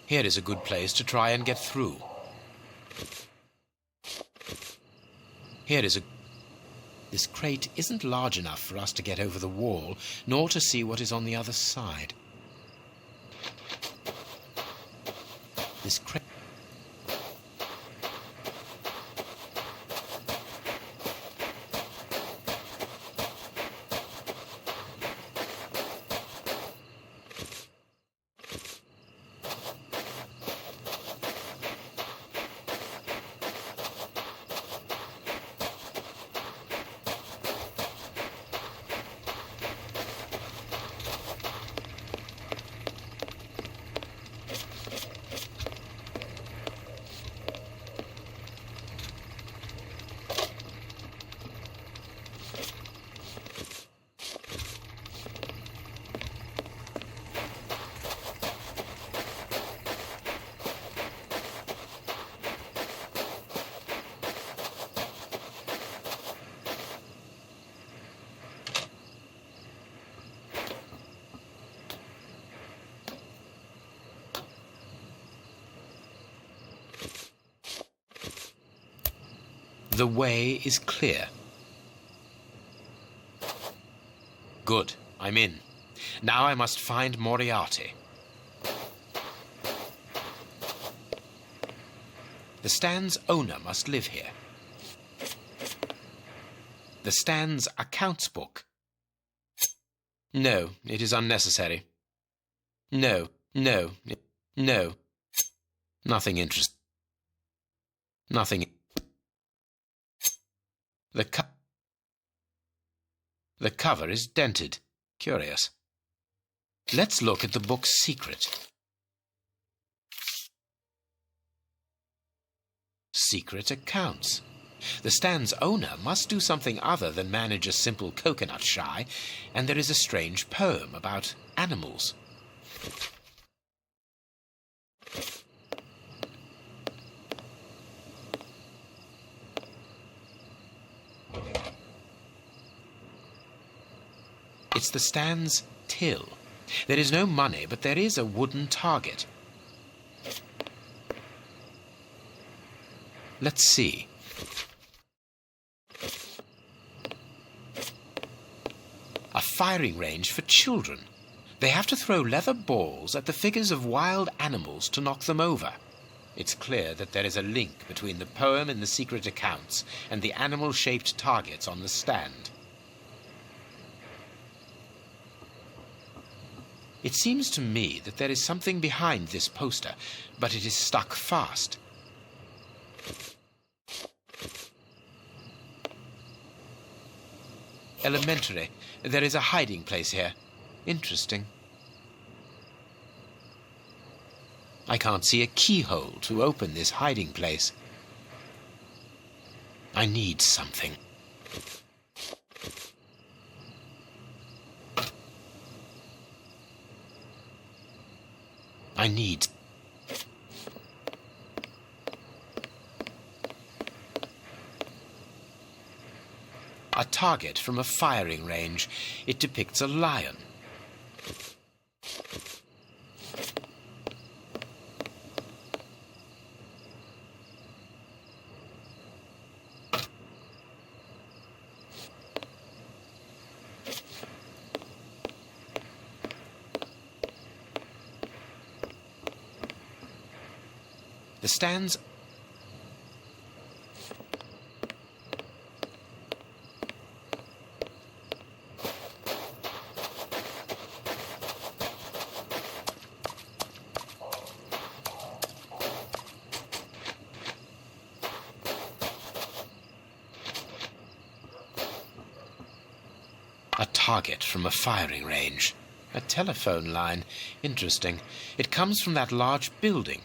Here is a good place to try and get through. Here is a... This crate isn't large enough for us to get over the wall, nor to see what is on the other side. This crate... The way is clear. Good, I'm in. Now I must find Moriarty. The stand's owner must live here. The stand's accounts book. No, it is unnecessary. No. Nothing interesting. Nothing. The cover is dented. Curious. Let's look at the book's secret. Secret accounts. The stand's owner must do something other than manage a simple coconut shy, and there is a strange poem about animals. It's the stand's till. There is no money, but there is a wooden target. Let's see. A firing range for children. They have to throw leather balls at the figures of wild animals to knock them over. It's clear that there is a link between the poem in the secret accounts and the animal-shaped targets on the stand. It seems to me that there is something behind this poster, but it is stuck fast. Elementary. There is a hiding place here. Interesting. I can't see a keyhole to open this hiding place. I need something. I need... A target from a firing range. It depicts a lion. The stands... A target from a firing range. A telephone line. Interesting. It comes from that large building.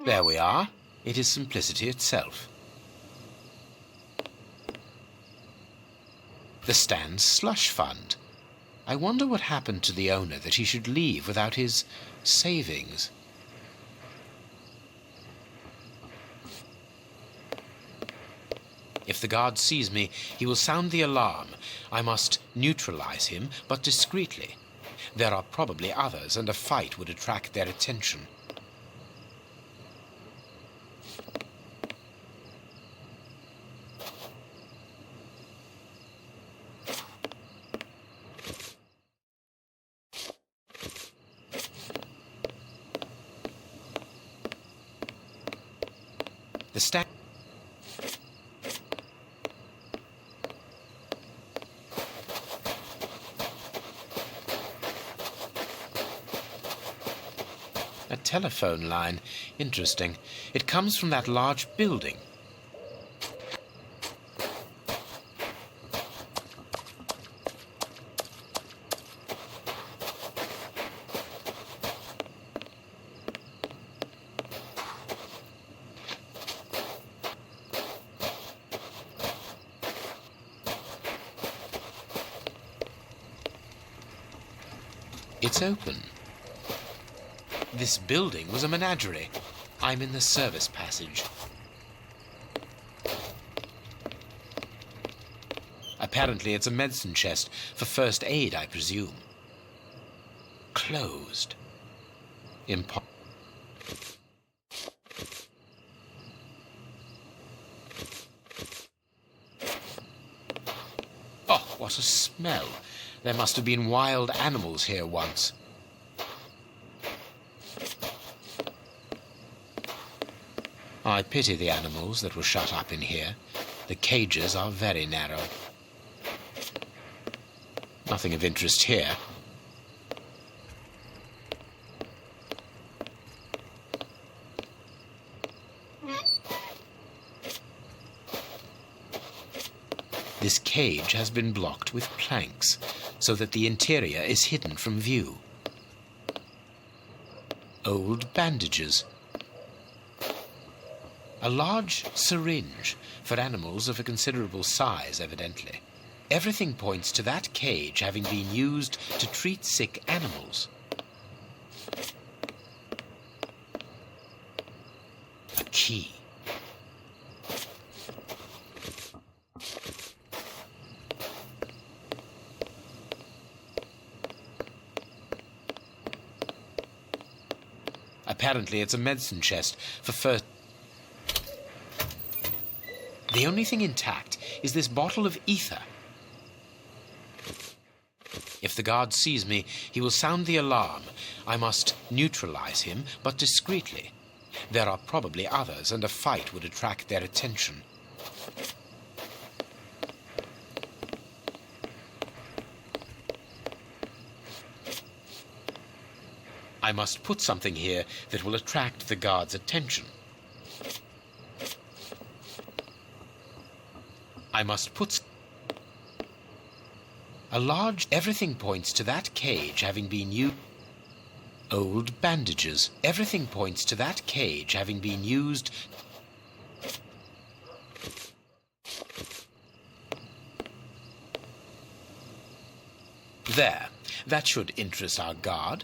There we are. It is simplicity itself. The Stan's slush fund. I wonder what happened to the owner that he should leave without his savings. If the guard sees me, he will sound the alarm. I must neutralize him, but discreetly. There are probably others, and a fight would attract their attention. The Stan... A telephone line. Interesting. It comes from that large building. It's open. This building was a menagerie. I'm in the service passage. Apparently it's a medicine chest for first aid, I presume. Closed. Oh, what a smell. There must have been wild animals here once. I pity the animals that were shut up in here. The cages are very narrow. Nothing of interest here. This cage has been blocked with planks, so that the interior is hidden from view. Old bandages. A large syringe for animals of a considerable size, evidently. Everything points to that cage having been used to treat sick animals. A key. Apparently it's a medicine chest for first... The only thing intact is this bottle of ether. If the guard sees me, he will sound the alarm. I must neutralize him, but discreetly. There are probably others, and a fight would attract their attention. I must put something here that will attract the guard's attention. I must put... A large... Everything points to that cage having been used... Old bandages. Everything points to that cage having been used... There. That should interest our guard.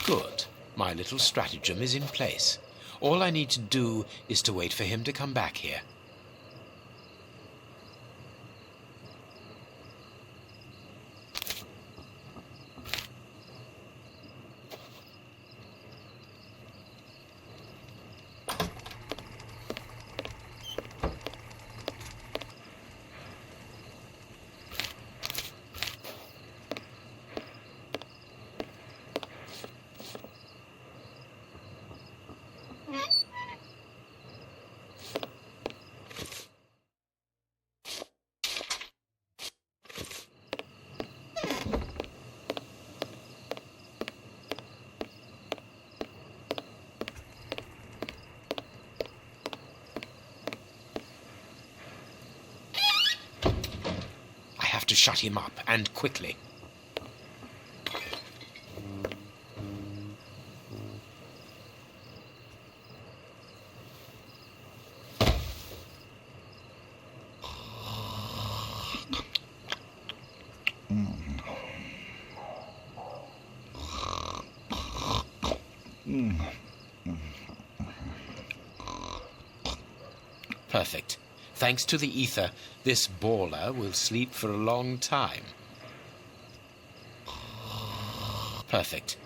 Good. My little stratagem is in place. All I need to do is to wait for him to come back here. shut him up, and quickly. Perfect. Thanks to the ether, this baller will sleep for a long time. Perfect.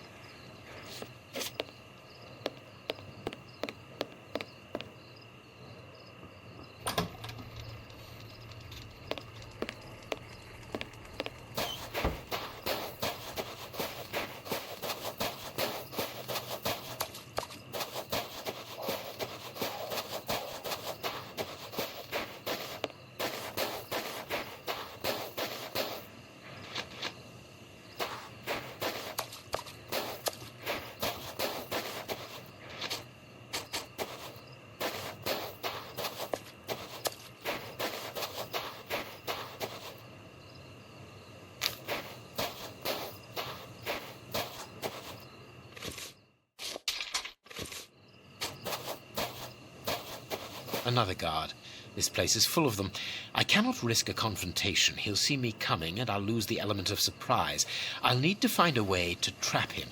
Another guard. This place is full of them. I cannot risk a confrontation. He'll see me coming, and I'll lose the element of surprise. I'll need to find a way to trap him.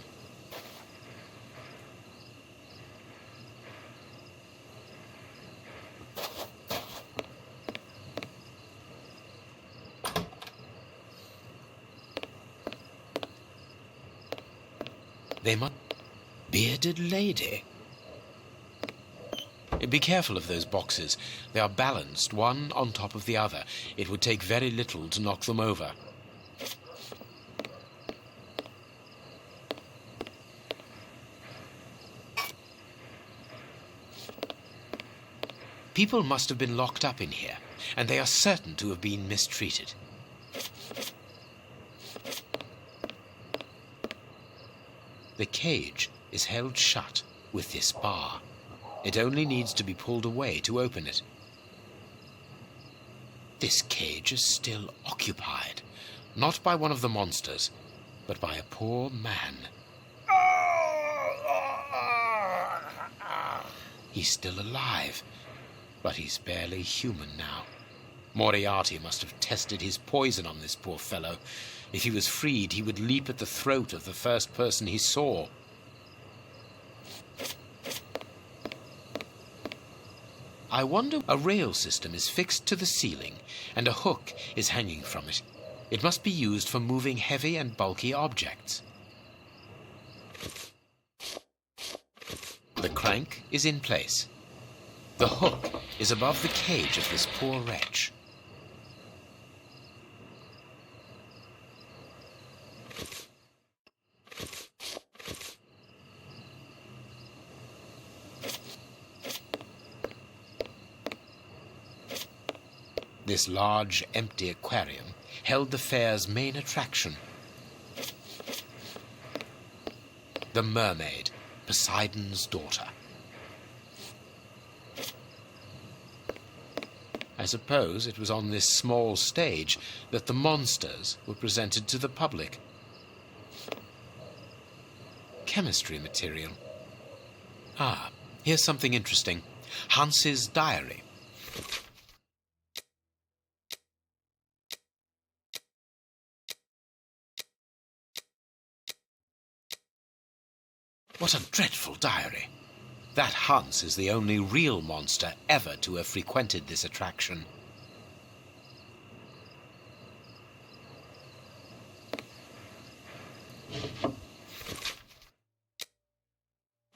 They must... Bearded lady. Be careful of those boxes. They are balanced, one on top of the other. It would take very little to knock them over. People must have been locked up in here, and they are certain to have been mistreated. The cage is held shut with this bar. It only needs to be pulled away to open it. This cage is still occupied, not by one of the monsters, but by a poor man. He's still alive, but he's barely human now. Moriarty must have tested his poison on this poor fellow. If he was freed, he would leap at the throat of the first person he saw. I wonder, a rail system is fixed to the ceiling, and a hook is hanging from it. It must be used for moving heavy and bulky objects. The crank is in place. The hook is above the cage of this poor wretch. This large, empty aquarium held the fair's main attraction. The mermaid, Poseidon's daughter. I suppose it was on this small stage that the monsters were presented to the public. Chemistry material. Ah, here's something interesting. Hans's diary. What a dreadful diary. That Hans is the only real monster ever to have frequented this attraction.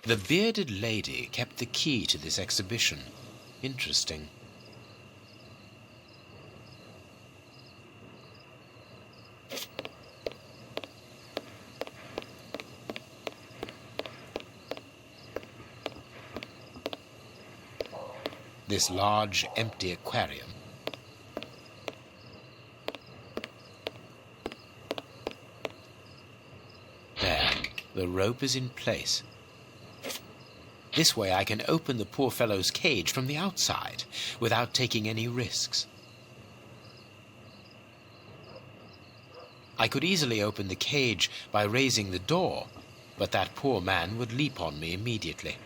The bearded lady kept the key to this exhibition. Interesting. This large, empty aquarium. There, the rope is in place. This way I can open the poor fellow's cage from the outside without taking any risks. I could easily open the cage by raising the door, but that poor man would leap on me immediately.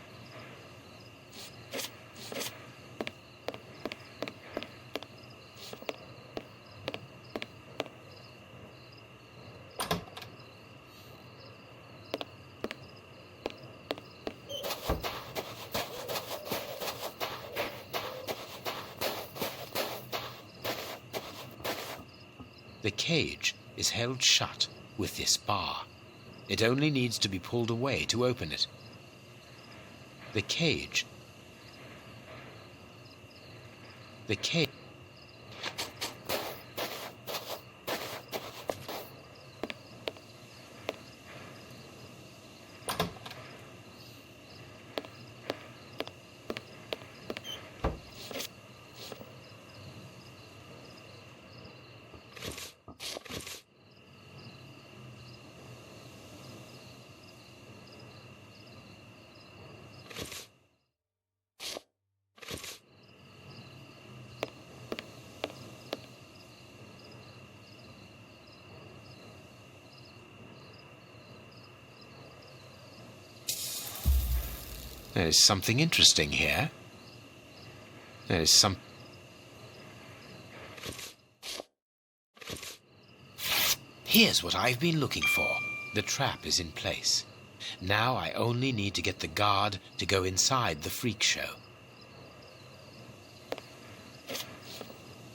The cage is held shut with this bar. It only needs to be pulled away to open it. The cage. There is something interesting here. Here's what I've been looking for. The trap is in place. Now I only need to get the guard to go inside the freak show.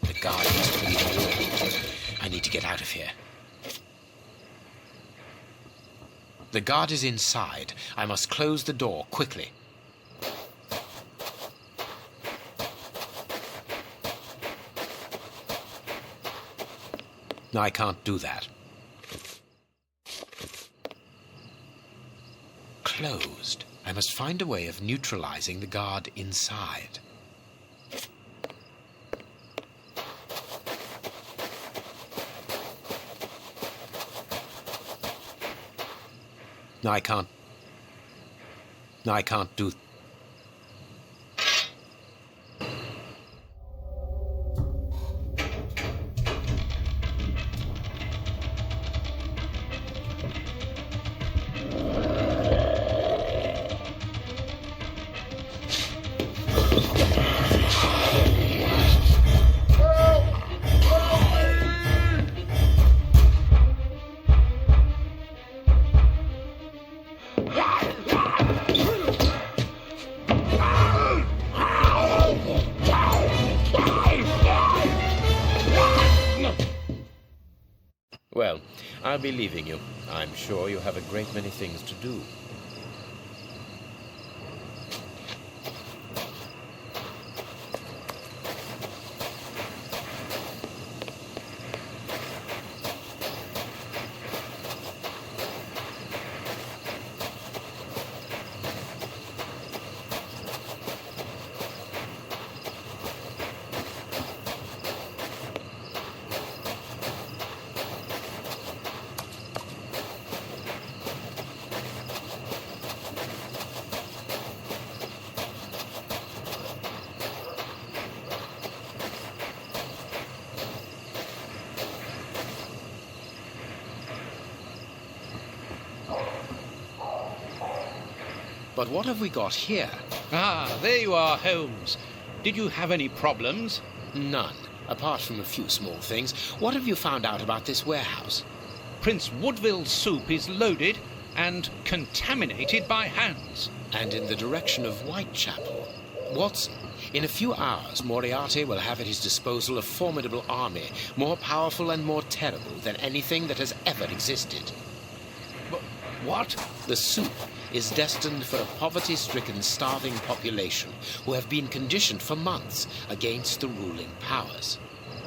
The guard must be in the wall. I need to get out of here. The guard is inside. I must close the door quickly. I can't do that. Closed. I must find a way of neutralizing the guard inside. I can't do. Well, I'll be leaving you. I'm sure you have a great many things to do. But what have we got here? Ah, there you are, Holmes. Did you have any problems? None, apart from a few small things. What have you found out about this warehouse? Prince Woodville's soup is loaded and contaminated by hands. And in the direction of Whitechapel. Watson, in a few hours, Moriarty will have at his disposal a formidable army, more powerful and more terrible than anything that has ever existed. But what? The soup is destined for a poverty-stricken, starving population who have been conditioned for months against the ruling powers.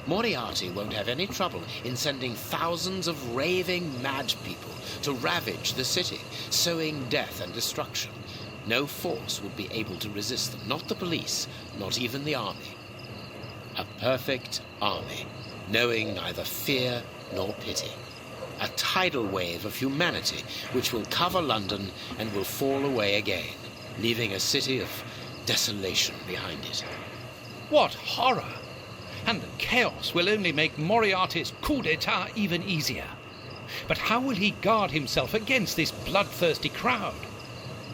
Moriarty won't have any trouble in sending thousands of raving mad people to ravage the city, sowing death and destruction. No force would be able to resist them, not the police, not even the army. A perfect army, knowing neither fear nor pity. A tidal wave of humanity which will cover London and will fall away again, leaving a city of desolation behind it. What horror! And the chaos will only make Moriarty's coup d'etat even easier. But how will he guard himself against this bloodthirsty crowd?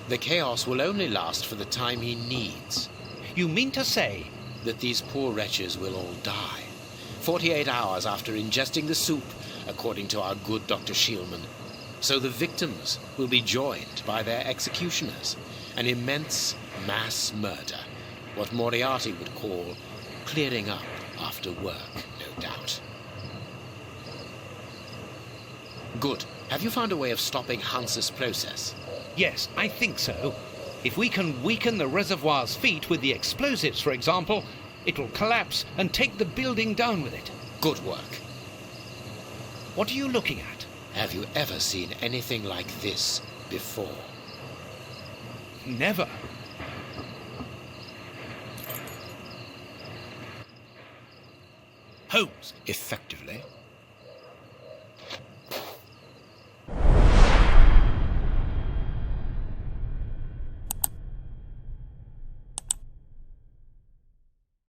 The chaos will only last for the time he needs. You mean to say? That these poor wretches will all die. 48 hours after ingesting the soup, according to our good Dr. Shielman. So the victims will be joined by their executioners. An immense mass murder. What Moriarty would call clearing up after work, no doubt. Good. Have you found a way of stopping Hans's process? Yes, I think so. If we can weaken the reservoir's feet with the explosives, for example, it will collapse and take the building down with it. Good work. What are you looking at? Have you ever seen anything like this before? Never. Holmes, effectively,